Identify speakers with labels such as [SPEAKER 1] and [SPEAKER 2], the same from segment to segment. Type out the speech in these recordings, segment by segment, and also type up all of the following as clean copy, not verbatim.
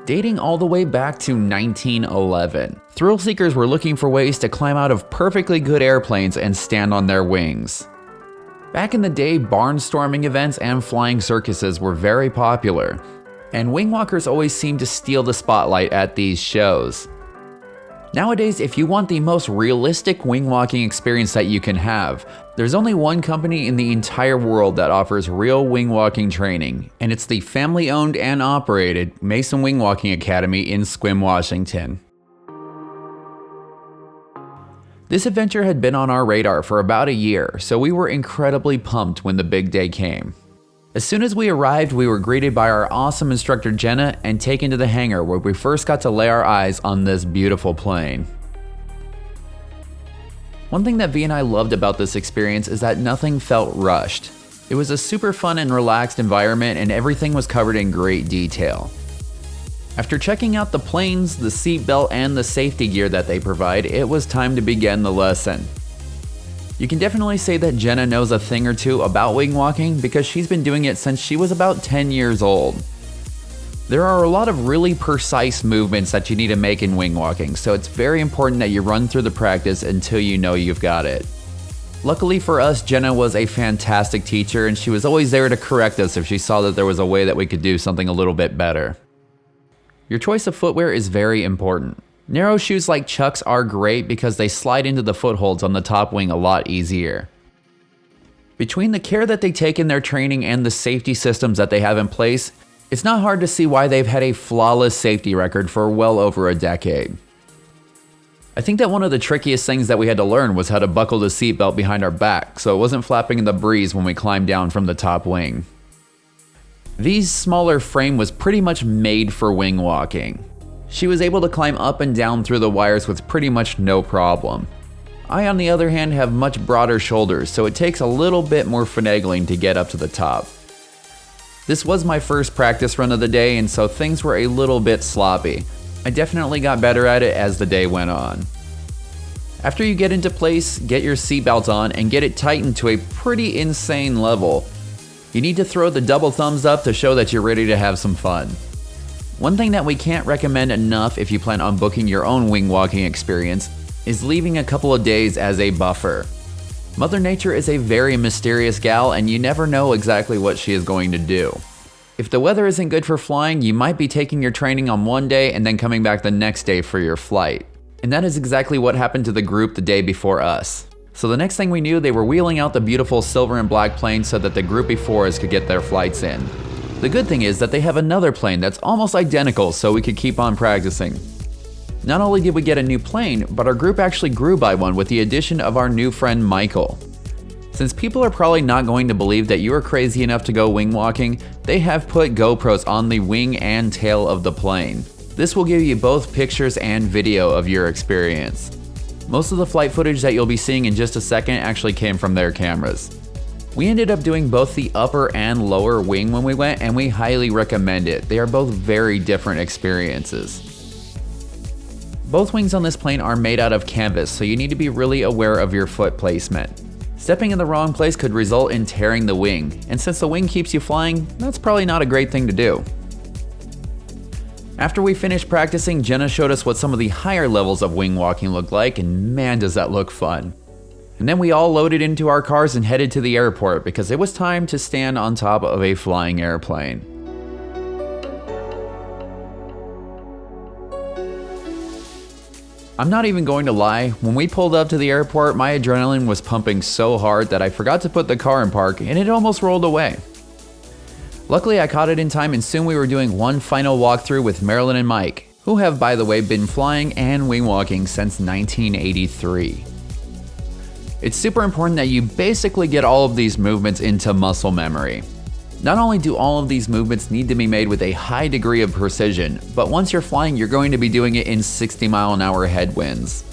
[SPEAKER 1] dating all the way back to 1911. Thrill seekers were looking for ways to climb out of perfectly good airplanes and stand on their wings. Back in the day, barnstorming events and flying circuses were very popular, and wing walkers always seemed to steal the spotlight at these shows. Nowadays, if you want the most realistic wing walking experience that you can have, there's only one company in the entire world that offers real wing walking training, and it's the family-owned and operated Mason Wing Walking Academy in Sequim, Washington. This adventure had been on our radar for about a year, so we were incredibly pumped when the big day came. As soon as we arrived, we were greeted by our awesome instructor Jenna and taken to the hangar where we first got to lay our eyes on this beautiful plane. One thing that V and I loved about this experience is that nothing felt rushed. It was a super fun and relaxed environment, and everything was covered in great detail. After checking out the planes, the seatbelt, and the safety gear that they provide, it was time to begin the lesson. You can definitely say that Jenna knows a thing or two about wing walking because she's been doing it since she was about 10 years old. There are a lot of really precise movements that you need to make in wing walking, so it's very important that you run through the practice until you know you've got it. Luckily for us, Jenna was a fantastic teacher, and she was always there to correct us if she saw that there was a way that we could do something a little bit better. Your choice of footwear is very important. Narrow shoes like Chucks are great because they slide into the footholds on the top wing a lot easier. Between the care that they take in their training and the safety systems that they have in place, it's not hard to see why they've had a flawless safety record for well over a decade. I think that one of the trickiest things that we had to learn was how to buckle the seatbelt behind our back so it wasn't flapping in the breeze when we climbed down from the top wing. V's smaller frame was pretty much made for wing walking. She was able to climb up and down through the wires with pretty much no problem. I, on the other hand, have much broader shoulders, so it takes a little bit more finagling to get up to the top. This was my first practice run of the day, and so things were a little bit sloppy. I definitely got better at it as the day went on. After you get into place, get your seatbelt on and get it tightened to a pretty insane level. You need to throw the double thumbs up to show that you're ready to have some fun. One thing that we can't recommend enough if you plan on booking your own wing walking experience is leaving a couple of days as a buffer. Mother Nature is a very mysterious gal, and you never know exactly what she is going to do. If the weather isn't good for flying, you might be taking your training on one day and then coming back the next day for your flight. And that is exactly what happened to the group the day before us. So the next thing we knew, they were wheeling out the beautiful silver and black plane so that the group before us could get their flights in. The good thing is that they have another plane that's almost identical, so we could keep on practicing. Not only did we get a new plane, but our group actually grew by one with the addition of our new friend Michael. Since people are probably not going to believe that you are crazy enough to go wing walking, they have put GoPros on the wing and tail of the plane. This will give you both pictures and video of your experience. Most of the flight footage that you'll be seeing in just a second actually came from their cameras. We ended up doing both the upper and lower wing when we went, and we highly recommend it. They are both very different experiences. Both wings on this plane are made out of canvas, so you need to be really aware of your foot placement. Stepping in the wrong place could result in tearing the wing, and since the wing keeps you flying, that's probably not a great thing to do. After we finished practicing, Jenna showed us what some of the higher levels of wing walking look like, and man does that look fun. And then we all loaded into our cars and headed to the airport because it was time to stand on top of a flying airplane. I'm not even going to lie, when we pulled up to the airport, my adrenaline was pumping so hard that I forgot to put the car in park and it almost rolled away. Luckily, I caught it in time, and soon we were doing one final walkthrough with Marilyn and Mike, who have, by the way, been flying and wing walking since 1983. It's super important that you basically get all of these movements into muscle memory. Not only do all of these movements need to be made with a high degree of precision, but once you're flying, you're going to be doing it in 60-mile-an-hour headwinds.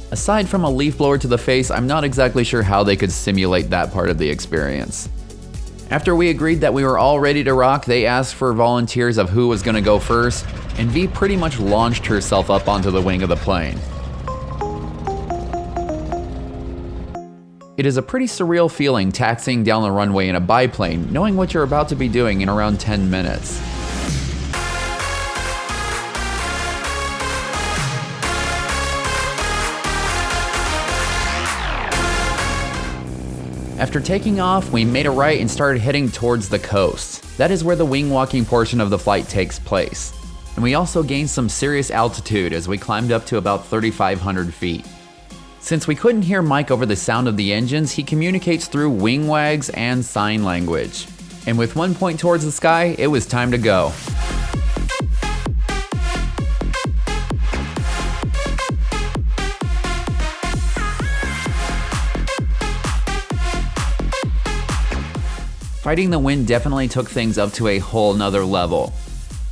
[SPEAKER 1] Aside from a leaf blower to the face, I'm not exactly sure how they could simulate that part of the experience. After we agreed that we were all ready to rock, they asked for volunteers of who was going to go first, and V pretty much launched herself up onto the wing of the plane. It is a pretty surreal feeling taxiing down the runway in a biplane, knowing what you're about to be doing in around 10 minutes. After taking off, we made a right and started heading towards the coast. That is where the wing walking portion of the flight takes place. And we also gained some serious altitude as we climbed up to about 3,500 feet. Since we couldn't hear Mike over the sound of the engines, he communicates through wing wags and sign language. And with one point towards the sky, it was time to go. Fighting the wind definitely took things up to a whole nother level.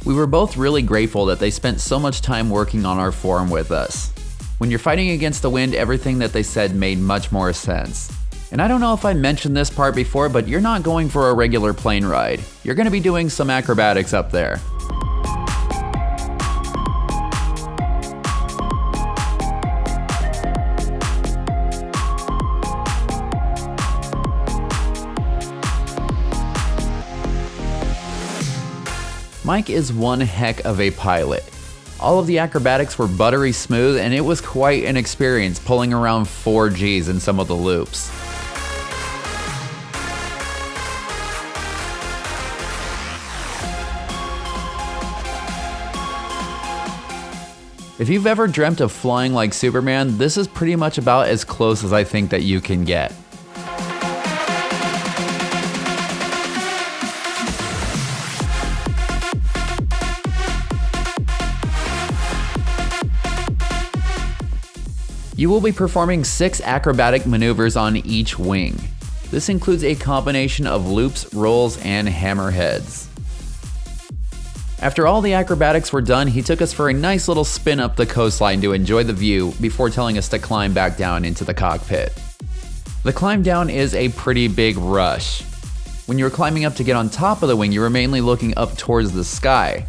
[SPEAKER 1] We were both really grateful that they spent so much time working on our form with us. When you're fighting against the wind, everything that they said made much more sense. And I don't know if I mentioned this part before, but you're not going for a regular plane ride. You're going to be doing some acrobatics up there. Mike is one heck of a pilot. All of the acrobatics were buttery smooth, and it was quite an experience pulling around 4 Gs in some of the loops. If you've ever dreamt of flying like Superman, this is pretty much about as close as I think that you can get. You will be performing 6 acrobatic maneuvers on each wing. This includes a combination of loops, rolls, and hammerheads. After all the acrobatics were done, he took us for a nice little spin up the coastline to enjoy the view before telling us to climb back down into the cockpit. The climb down is a pretty big rush. When you were climbing up to get on top of the wing, you were mainly looking up towards the sky.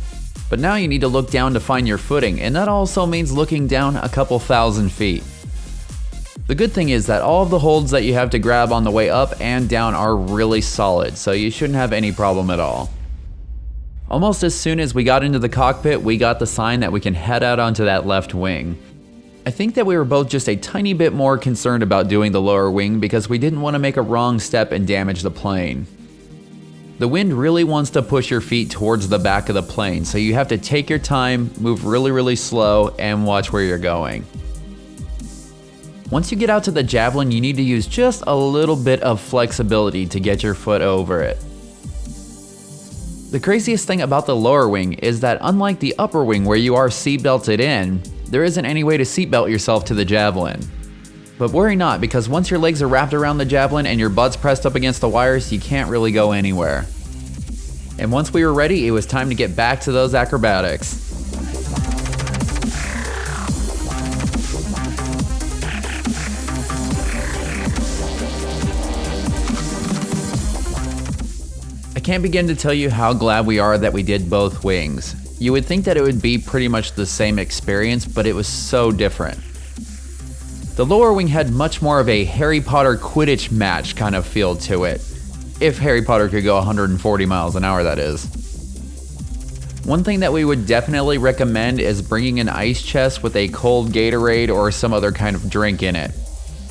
[SPEAKER 1] But now you need to look down to find your footing, and that also means looking down a couple thousand feet. The good thing is that all of the holds that you have to grab on the way up and down are really solid, so you shouldn't have any problem at all. Almost as soon as we got into the cockpit, we got the sign that we can head out onto that left wing. I think that we were both just a tiny bit more concerned about doing the lower wing because we didn't want to make a wrong step and damage the plane. The wind really wants to push your feet towards the back of the plane, so you have to take your time, move really slow, and watch where you're going. Once you get out to the javelin, you need to use just a little bit of flexibility to get your foot over it. The craziest thing about the lower wing is that unlike the upper wing where you are seatbelted in, there isn't any way to seatbelt yourself to the javelin. But worry not, because once your legs are wrapped around the javelin and your butt's pressed up against the wires, you can't really go anywhere. And once we were ready, it was time to get back to those acrobatics. I can't begin to tell you how glad we are that we did both wings. You would think that it would be pretty much the same experience, but it was so different. The lower wing had much more of a Harry Potter Quidditch match kind of feel to it. If Harry Potter could go 140 miles an hour, that is. One thing that we would definitely recommend is bringing an ice chest with a cold Gatorade or some other kind of drink in it.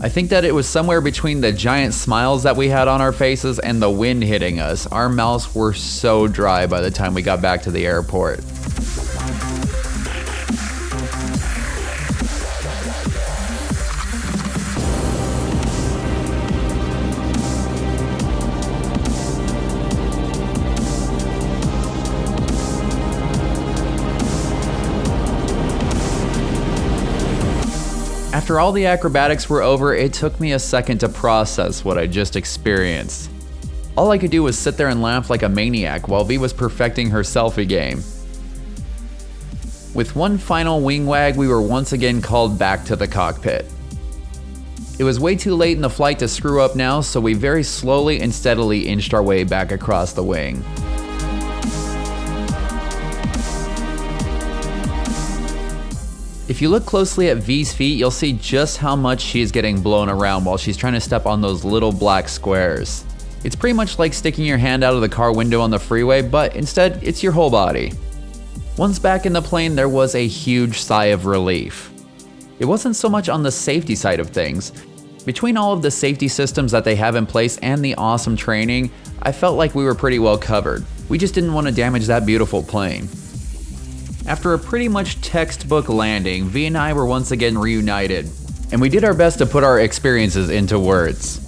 [SPEAKER 1] I think that it was somewhere between the giant smiles that we had on our faces and the wind hitting us. Our mouths were so dry by the time we got back to the airport. After all the acrobatics were over, it took me a second to process what I just experienced. All I could do was sit there and laugh like a maniac while V was perfecting her selfie game. With one final wing wag, we were once again called back to the cockpit. It was way too late in the flight to screw up now, so we very slowly and steadily inched our way back across the wing. If you look closely at V's feet, you'll see just how much she is getting blown around while she's trying to step on those little black squares. It's pretty much like sticking your hand out of the car window on the freeway, but instead, it's your whole body. Once back in the plane, there was a huge sigh of relief. It wasn't so much on the safety side of things. Between all of the safety systems that they have in place and the awesome training, I felt like we were pretty well covered. We just didn't want to damage that beautiful plane. After a pretty much textbook landing, V and I were once again reunited, and we did our best to put our experiences into words.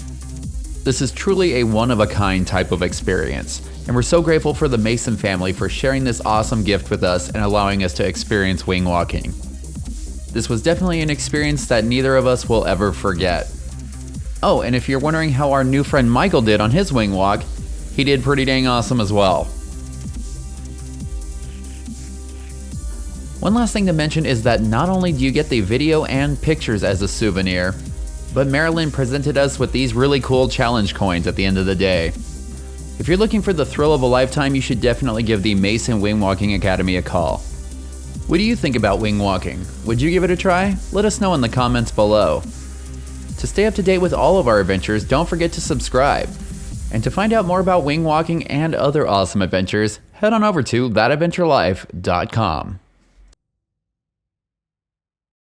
[SPEAKER 1] This is truly a one-of-a-kind type of experience, and we're so grateful for the Mason family for sharing this awesome gift with us and allowing us to experience wing walking. This was definitely an experience that neither of us will ever forget. Oh, and if you're wondering how our new friend Michael did on his wing walk, he did pretty dang awesome as well. One last thing to mention is that not only do you get the video and pictures as a souvenir, but Marilyn presented us with these really cool challenge coins at the end of the day. If you're looking for the thrill of a lifetime, you should definitely give the Mason Wing Walking Academy a call. What do you think about wing walking? Would you give it a try? Let us know in the comments below. To stay up to date with all of our adventures, don't forget to subscribe. And to find out more about wing walking and other awesome adventures, head on over to 𝐿𝑇AdventureLife.com.